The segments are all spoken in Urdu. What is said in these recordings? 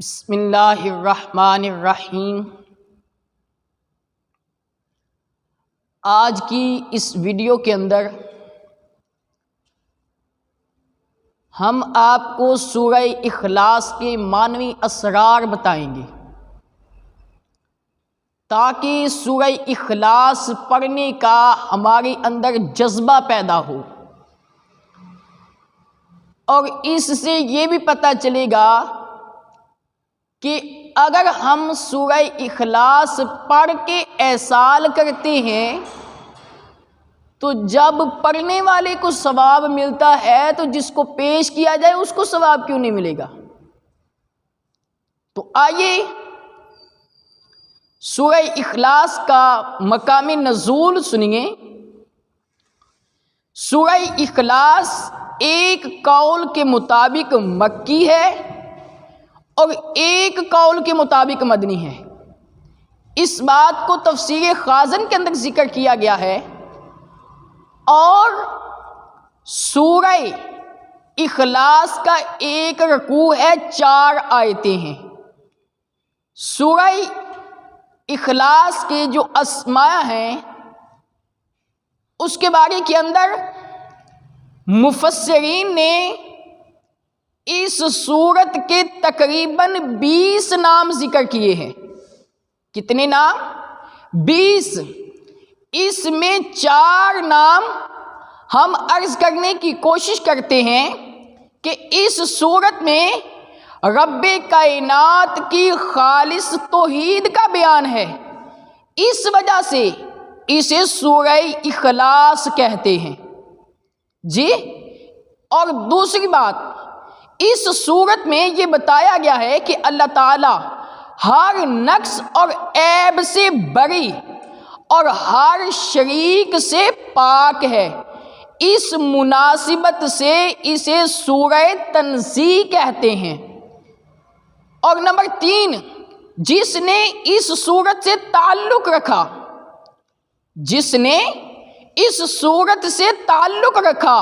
بسم اللہ الرحمن الرحیم۔ آج کی اس ویڈیو کے اندر ہم آپ کو سورہ اخلاص کے معنوی اسرار بتائیں گے تاکہ سورہ اخلاص پڑھنے کا ہمارے اندر جذبہ پیدا ہو، اور اس سے یہ بھی پتہ چلے گا کہ اگر ہم سورہ اخلاص پڑھ کے احسال کرتے ہیں تو جب پڑھنے والے کو ثواب ملتا ہے تو جس کو پیش کیا جائے اس کو ثواب کیوں نہیں ملے گا؟ تو آئیے سورہ اخلاص کا مقام نزول سنیے۔ سورہ اخلاص ایک قول کے مطابق مکی ہے اور ایک قول کے مطابق مدنی ہے۔ اس بات کو تفسیر خازن کے اندر ذکر کیا گیا ہے، اور سورہ اخلاص کا ایک رکوع ہے، 4 آیتیں ہیں۔ سورہ اخلاص کے جو اسماء ہیں اس کے بارے کے اندر مفسرین نے اس سورت کے تقریباً 20 نام ذکر کیے ہیں۔ کتنے نام؟ 20۔ اس میں 4 نام ہم عرض کرنے کی کوشش کرتے ہیں کہ اس سورت میں رب کائنات کی خالص توحید کا بیان ہے، اس وجہ سے اسے سورہ اخلاص کہتے ہیں جی۔ اور دوسری بات، اس سورت میں یہ بتایا گیا ہے کہ اللہ تعالی ہر نقص اور عیب سے بری اور ہر شریک سے پاک ہے، اس مناسبت سے اسے سورہ تنزیہ کہتے ہیں۔ اور نمبر 3، جس نے اس سورت سے تعلق رکھا، جس نے اس سورت سے تعلق رکھا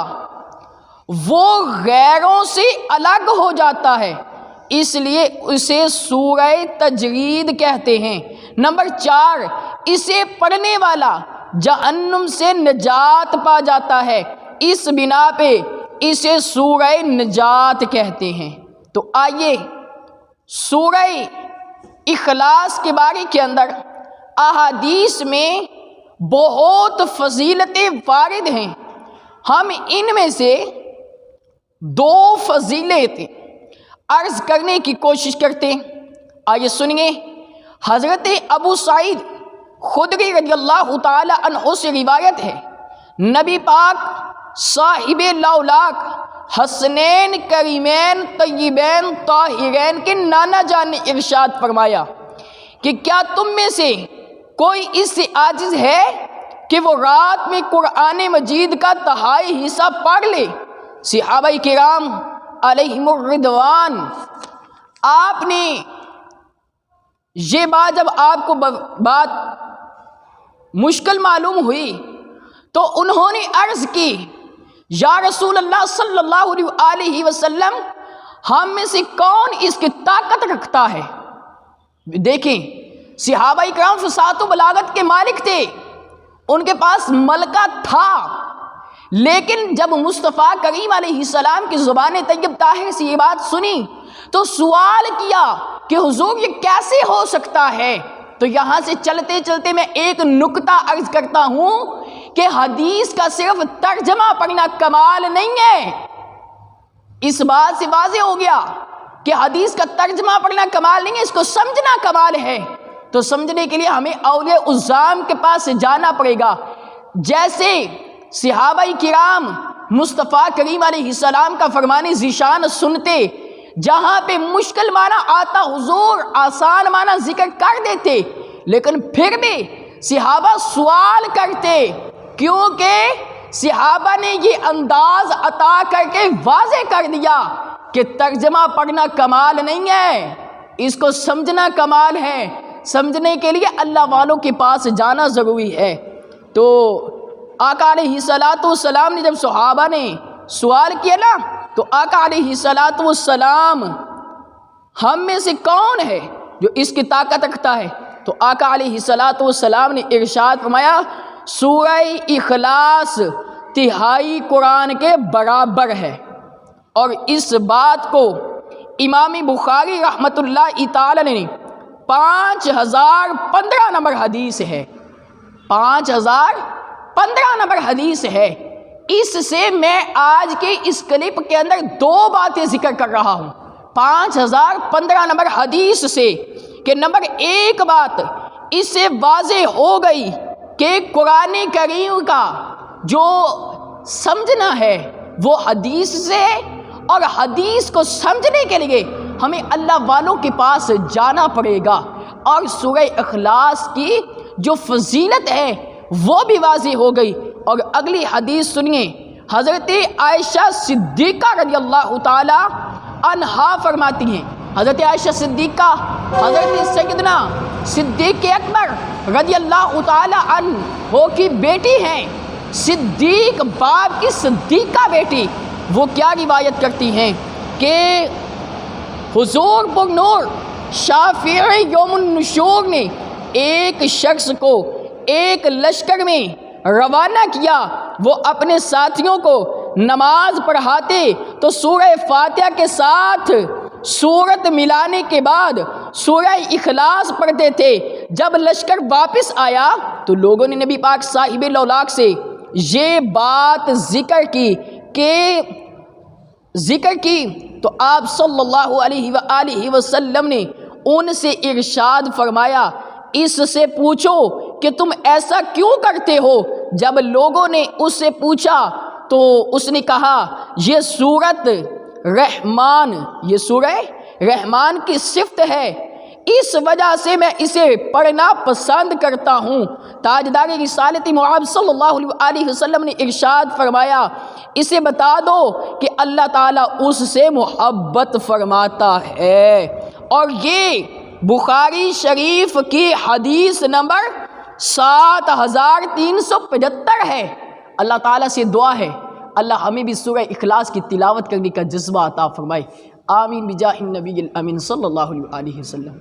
وہ غیروں سے الگ ہو جاتا ہے، اس لیے اسے سورہ تجرید کہتے ہیں۔ نمبر 4، اسے پڑھنے والا جہنم سے نجات پا جاتا ہے، اس بنا پہ اسے سورہ نجات کہتے ہیں۔ تو آئیے سورہ اخلاص کے بارے کے اندر احادیث میں بہت فضیلتیں وارد ہیں، ہم ان میں سے 2 فضیلتیں عرض کرنے کی کوشش کرتے ہیں۔ آئیے سنیے۔ حضرت ابو سعید خدری رضی اللہ تعالی عنہ سے روایت ہے، نبی پاک صاحب لاولاک حسنین کریمین طیبین طاہرین کے نانا جان نے ارشاد فرمایا کہ کیا تم میں سے کوئی اس سے عاجز ہے کہ وہ رات میں قرآن مجید کا 3/4 حصہ پڑھ لے؟ صحابہ کرام علیہم الرضوان، آپ نے یہ بات جب آپ کو بات مشکل معلوم ہوئی تو انہوں نے عرض کی، یا رسول اللہ صلی اللہ علیہ وسلم، ہم میں سے کون اس کی طاقت رکھتا ہے؟ دیکھیں، صحابہ کرام فصاحت و بلاغت کے مالک تھے، ان کے پاس ملکہ تھا، لیکن جب مصطفیٰ کریم علیہ السلام کی زبان طیب طاہر سے یہ بات سنی تو سوال کیا کہ حضور یہ کیسے ہو سکتا ہے؟ تو یہاں سے چلتے چلتے میں ایک نکتہ عرض کرتا ہوں کہ حدیث کا صرف ترجمہ پڑھنا کمال نہیں ہے۔ اس بات سے واضح ہو گیا کہ حدیث کا ترجمہ پڑھنا کمال نہیں ہے، اس کو سمجھنا کمال ہے۔ تو سمجھنے کے لیے ہمیں اولیاء اعظام کے پاس جانا پڑے گا، جیسے صحابہ کرام مصطفیٰ کریم علیہ السلام کا فرمان ذیشان سنتے، جہاں پہ مشکل معنی آتا حضور آسان معنی ذکر کر دیتے، لیکن پھر بھی صحابہ سوال کرتے، کیونکہ صحابہ نے یہ انداز عطا کر کے واضح کر دیا کہ ترجمہ پڑھنا کمال نہیں ہے، اس کو سمجھنا کمال ہے۔ سمجھنے کے لیے اللہ والوں کے پاس جانا ضروری ہے۔ تو آقا علیہ السلام نے جب صحابہ نے سوال کیا نا تو آقا علیہ السلام ہم میں سے کون ہے جو اس کی طاقت رکھتا ہے؟ تو آقا علیہ الصلوۃ والسلام نے ارشاد فرمایا سورہ اخلاص تہائی قرآن کے برابر ہے۔ اور اس بات کو امام بخاری رحمۃ اللہ تعالی نے 5015 نمبر حدیث ہے، 5015 نمبر حدیث ہے۔ اس سے میں آج کے اس کلپ کے اندر 2 باتیں ذکر کر رہا ہوں 5015 نمبر حدیث سے، کہ نمبر 1 بات اس سے واضح ہو گئی کہ قرآن کریم کا جو سمجھنا ہے وہ حدیث سے، اور حدیث کو سمجھنے کے لیے ہمیں اللہ والوں کے پاس جانا پڑے گا، اور سورہ اخلاص کی جو فضیلت ہے وہ بھی واضح ہو گئی۔ اور اگلی حدیث سنیے، حضرت عائشہ صدیقہ رضی اللہ تعالی عنہا فرماتی ہیں، حضرت عائشہ صدیقہ حضرت سیدنا صدیق اکبر رضی اللہ تعالی عنہ کی بیٹی ہیں، صدیق باپ کی صدیقہ بیٹی۔ وہ کیا روایت کرتی ہیں کہ حضور پر نور شافعی یوم النشور نے ایک شخص کو ایک لشکر میں روانہ کیا، وہ اپنے ساتھیوں کو نماز پڑھاتے تو سورہ فاتحہ کے ساتھ سورت ملانے کے بعد سورہ اخلاص پڑھتے تھے۔ جب لشکر واپس آیا تو لوگوں نے نبی پاک صاحب لولاک سے یہ بات ذکر کی تو آپ صلی اللہ علیہ وآلہ وسلم نے ان سے ارشاد فرمایا اس سے پوچھو کہ تم ایسا کیوں کرتے ہو؟ جب لوگوں نے اس سے پوچھا تو اس نے کہا یہ سورہ رحمان کی صفت ہے، اس وجہ سے میں اسے پڑھنا پسند کرتا ہوں۔ تاجدار رسالت معاب صلی اللہ علیہ وسلم نے ارشاد فرمایا اسے بتا دو کہ اللہ تعالیٰ اس سے محبت فرماتا ہے۔ اور یہ بخاری شریف کی حدیث نمبر 7375 ہے۔ اللہ تعالیٰ سے دعا ہے اللہ ہمیں بھی سورہ اخلاص کی تلاوت کرنے کا جذبہ عطا فرمائے۔ آمین بجاہ النبی الامین صلی اللہ علیہ وسلم۔